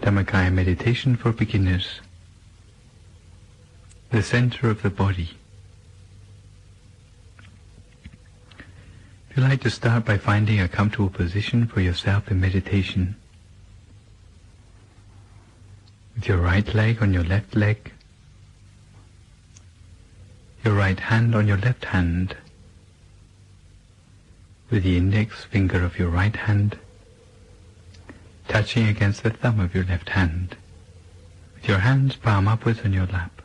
Dhammakaya meditation for beginners. The center of the body. If you like to start by finding a comfortable position for yourself in meditation, with your right leg on your left leg, your right hand on your left hand, with the index finger of your right hand touching against the thumb of your left hand, with your hands palm upwards on your lap.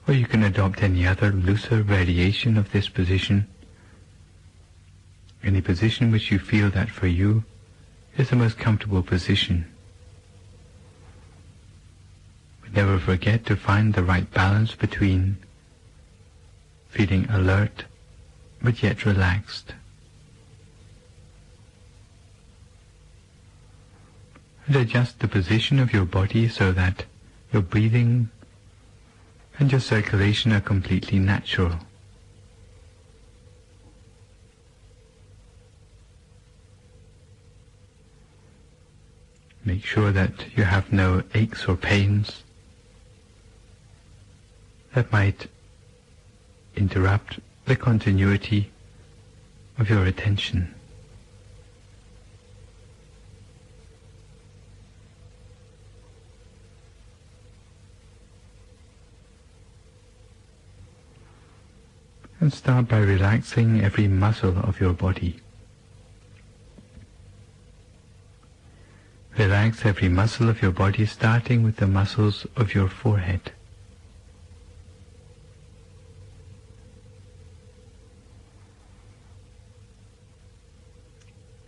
Or you can adopt any other looser variation of this position, any position which you feel that for you is the most comfortable position. But never forget to find the right balance between feeling alert but yet relaxed. And adjust the position of your body so that your breathing and your circulation are completely natural. Make sure that you have no aches or pains that might interrupt the continuity of your attention. And start by relaxing every muscle of your body. Relax every muscle of your body, starting with the muscles of your forehead.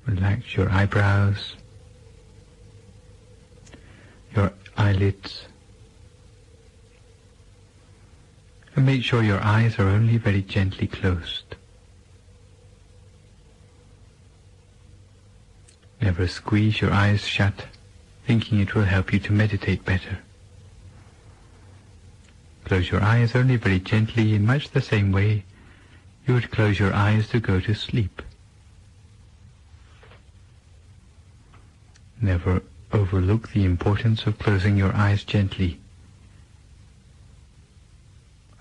Relax your eyebrows, your eyelids, and make sure your eyes are only very gently closed. Never squeeze your eyes shut, thinking it will help you to meditate better. Close your eyes only very gently, in much the same way you would close your eyes to go to sleep. Never overlook the importance of closing your eyes gently.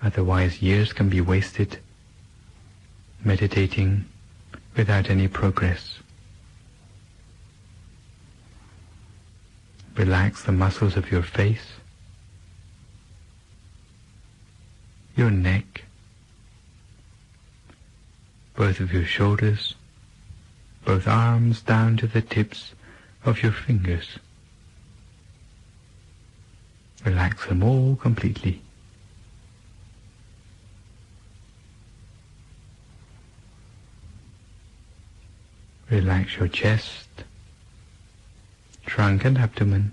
Otherwise, years can be wasted meditating without any progress. Relax the muscles of your face, your neck, both of your shoulders, both arms down to the tips of your fingers. Relax them all completely. Relax your chest, trunk and abdomen.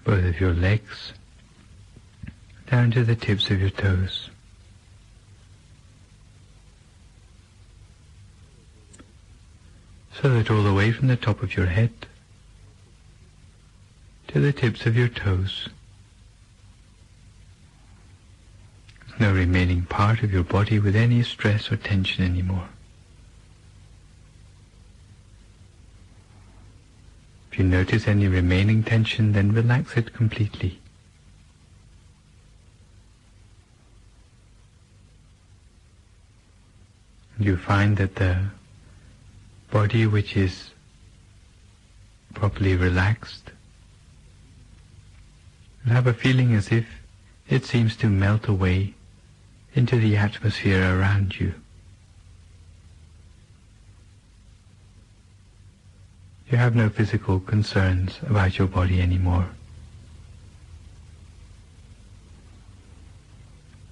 Both of your legs, down to the tips of your toes. So that all the way from the top of your head to the tips of your toes, there's no remaining part of your body with any stress or tension anymore. If you notice any remaining tension, then relax it completely. And you find that the body which is properly relaxed will have a feeling as if it seems to melt away into the atmosphere around you. You have no physical concerns about your body anymore,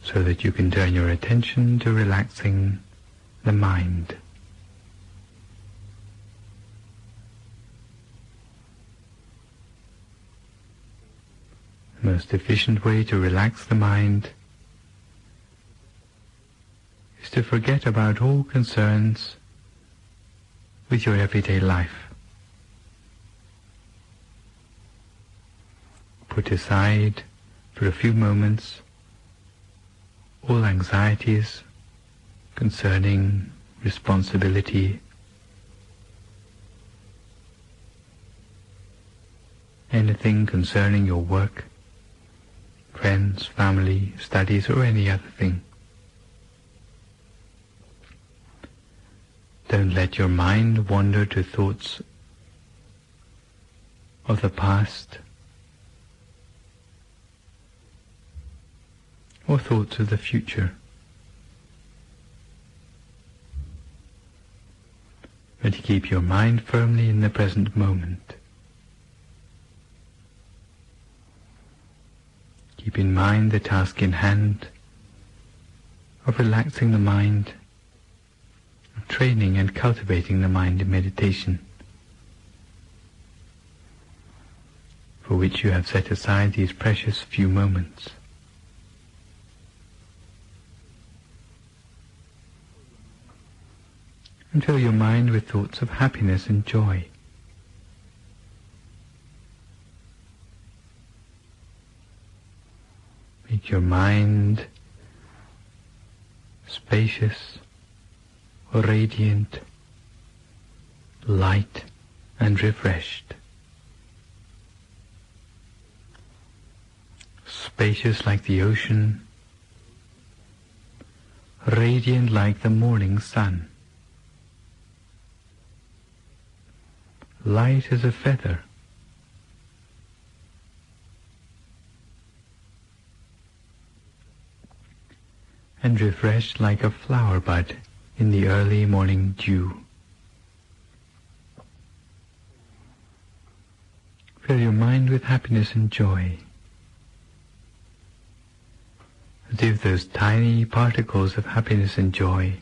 so that you can turn your attention to relaxing the mind. The most efficient way to relax the mind is to forget about all concerns with your everyday life. Put aside for a few moments all anxieties concerning responsibility, anything concerning your work, friends, family, studies, or any other thing. Don't let your mind wander to thoughts of the past or thoughts of the future, but keep your mind firmly in the present moment. Keep in mind the task in hand of relaxing the mind, of training and cultivating the mind in meditation, for which you have set aside these precious few moments. And fill your mind with thoughts of happiness and joy. Make your mind spacious, radiant, light and refreshed. Spacious like the ocean, radiant like the morning sun, light as a feather, and refreshed like a flower bud in the early morning dew. Fill your mind with happiness and joy, as if those tiny particles of happiness and joy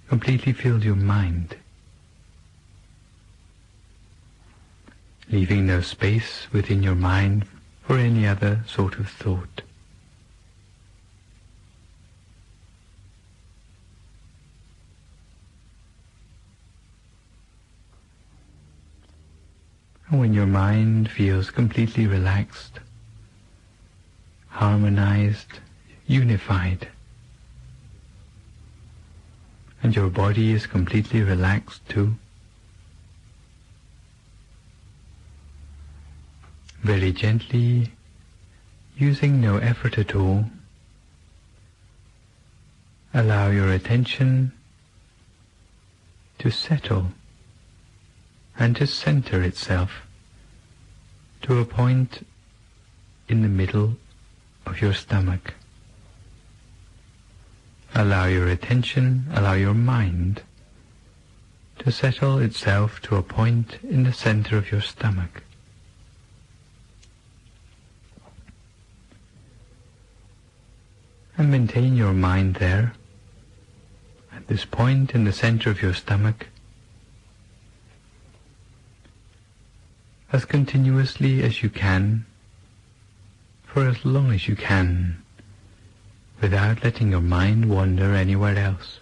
completely filled your mind, leaving no space within your mind for any other sort of thought. And when your mind feels completely relaxed, harmonized, unified, and your body is completely relaxed too, very gently, using no effort at all, allow your attention to settle and to center itself to a point in the middle of your stomach. Allow your attention, allow your mind to settle itself to a point in the center of your stomach. And maintain your mind there, at this point in the center of your stomach, as continuously as you can, for as long as you can, without letting your mind wander anywhere else.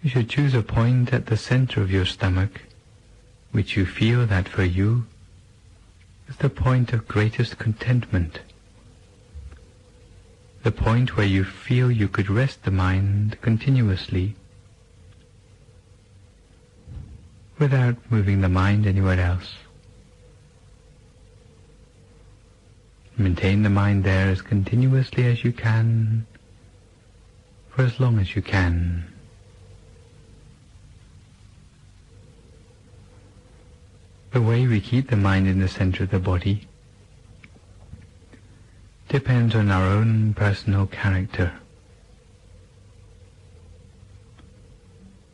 You should choose a point at the center of your stomach, which you feel that for you is the point of greatest contentment, the point where you feel you could rest the mind continuously, without moving the mind anywhere else. Maintain the mind there as continuously as you can, for as long as you can. The way we keep the mind in the center of the body depends on our own personal character.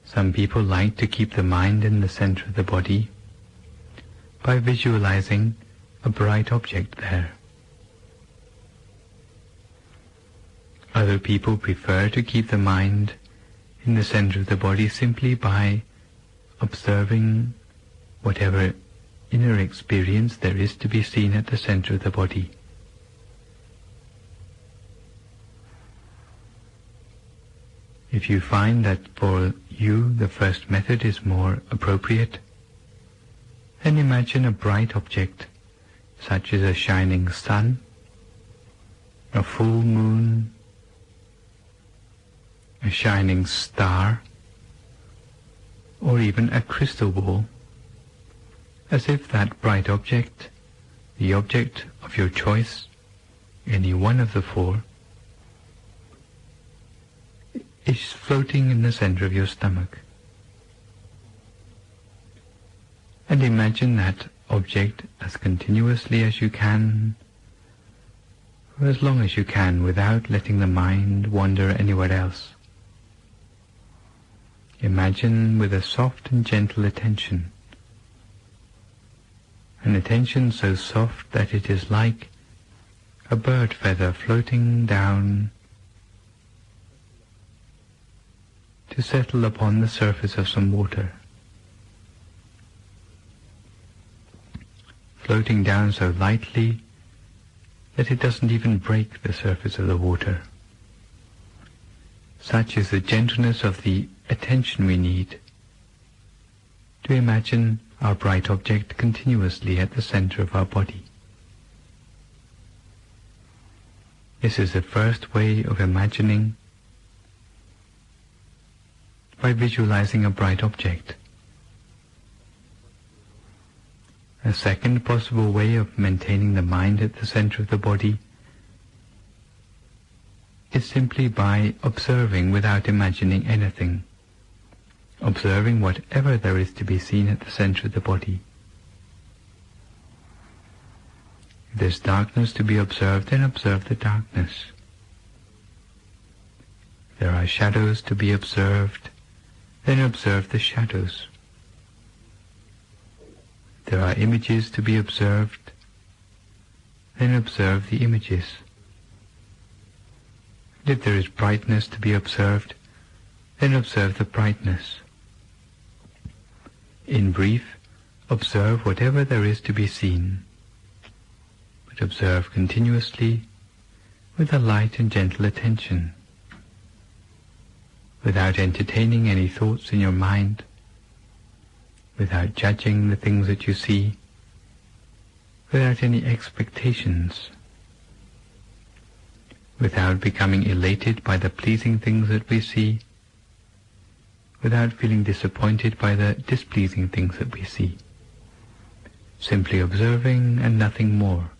Some people like to keep the mind in the center of the body by visualizing a bright object there. Other people prefer to keep the mind in the center of the body simply by observing whatever inner experience there is to be seen at the center of the body. If you find that for you the first method is more appropriate, then imagine a bright object such as a shining sun, a full moon, a shining star, or even a crystal ball, as if that bright object, the object of your choice, any one of the four, is floating in the center of your stomach. And imagine that object as continuously as you can, for as long as you can, without letting the mind wander anywhere else. Imagine with a soft and gentle attention, an attention so soft that it is like a bird feather floating down to settle upon the surface of some water, floating down so lightly that it doesn't even break the surface of the water. Such is the gentleness of the attention we need to imagine our bright object continuously at the center of our body. This is the first way of imagining, by visualizing a bright object. A second possible way of maintaining the mind at the center of the body is simply by observing without imagining anything, observing whatever there is to be seen at the center of the body. If there's darkness to be observed, then observe the darkness. If there are shadows to be observed, then observe the shadows. If there are images to be observed, then observe the images. And if there is brightness to be observed, then observe the brightness. In brief, observe whatever there is to be seen, but observe continuously with a light and gentle attention, without entertaining any thoughts in your mind, without judging the things that you see, without any expectations, without becoming elated by the pleasing things that we see, without feeling disappointed by the displeasing things that we see. Simply observing and nothing more,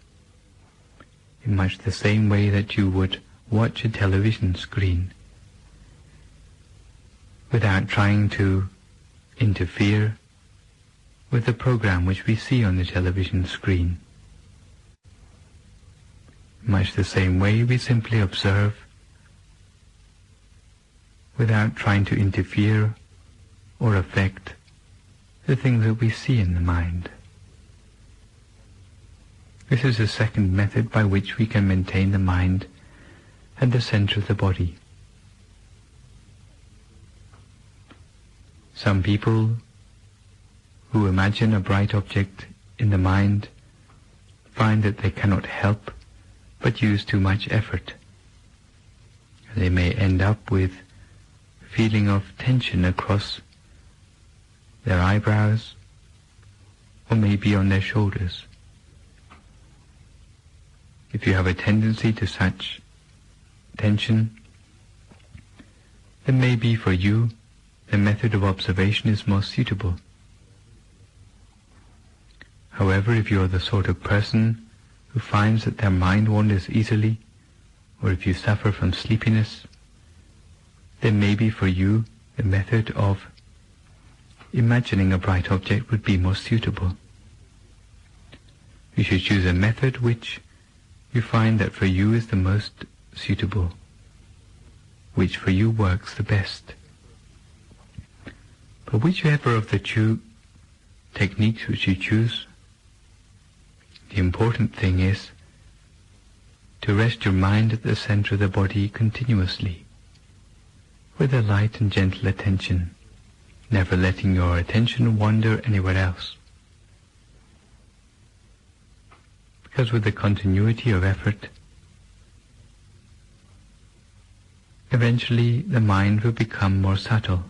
in much the same way that you would watch a television screen, without trying to interfere with the program which we see on the television screen. Much the same way we simply observe without trying to interfere or affect the things that we see in the mind. This is the second method by which we can maintain the mind at the center of the body. Some people who imagine a bright object in the mind find that they cannot help but use too much effort. They may end up with a feeling of tension across their eyebrows or maybe on their shoulders. If you have a tendency to such tension, then maybe for you the method of observation is most suitable. However, if you are the sort of person who finds that their mind wanders easily, or if you suffer from sleepiness, then maybe for you the method of imagining a bright object would be most suitable. You should choose a method which you find that for you is the most suitable, which for you works the best. But whichever of the two techniques which you choose, the important thing is to rest your mind at the center of the body continuously, with a light and gentle attention, never letting your attention wander anywhere else. Because with the continuity of effort, eventually the mind will become more subtle.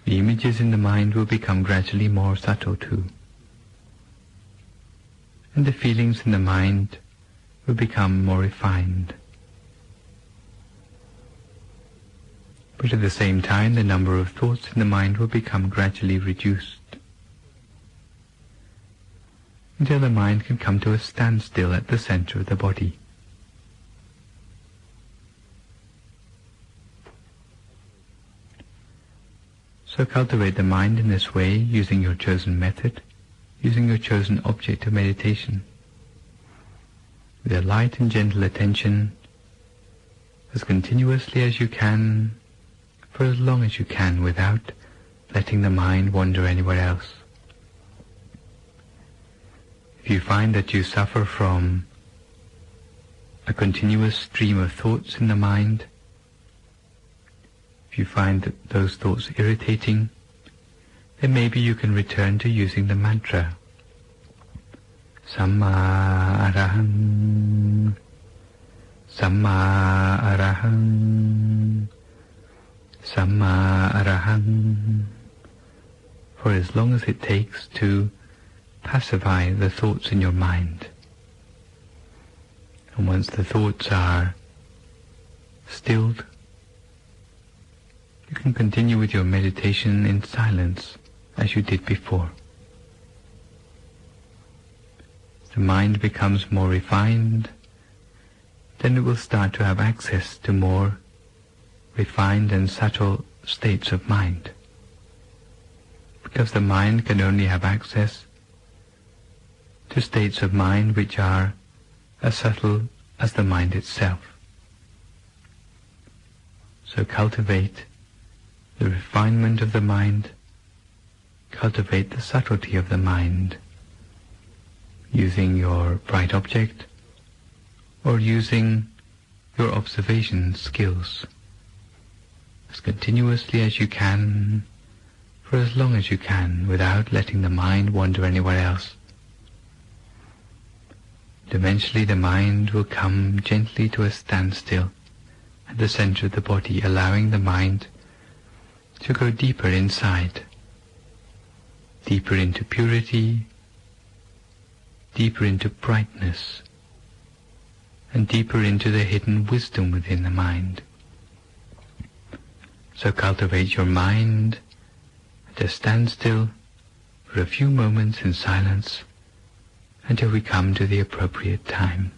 The images in the mind will become gradually more subtle too. And the feelings in the mind will become more refined. But at the same time, the number of thoughts in the mind will become gradually reduced, until the mind can come to a standstill at the center of the body. So cultivate the mind in this way, using your chosen method, using your chosen object of meditation, with a light and gentle attention, as continuously as you can, for as long as you can, without letting the mind wander anywhere else. If you find that you suffer from a continuous stream of thoughts in the mind, if you find that those thoughts irritating, then maybe you can return to using the mantra Samma Arahang, Samma Arahang, Samma Arahang, for as long as it takes to pacify the thoughts in your mind. And once the thoughts are stilled, you can continue with your meditation in silence as you did before. The mind becomes more refined, then it will start to have access to more refined and subtle states of mind, because the mind can only have access to states of mind which are as subtle as the mind itself. So cultivate the refinement of the mind, cultivate the subtlety of the mind, using your bright object or using your observation skills, as continuously as you can, for as long as you can, without letting the mind wander anywhere else. And eventually the mind will come gently to a standstill at the center of the body, allowing the mind to go deeper inside, deeper into purity, deeper into brightness, and deeper into the hidden wisdom within the mind. So cultivate your mind at a standstill for a few moments in silence until we come to the appropriate time.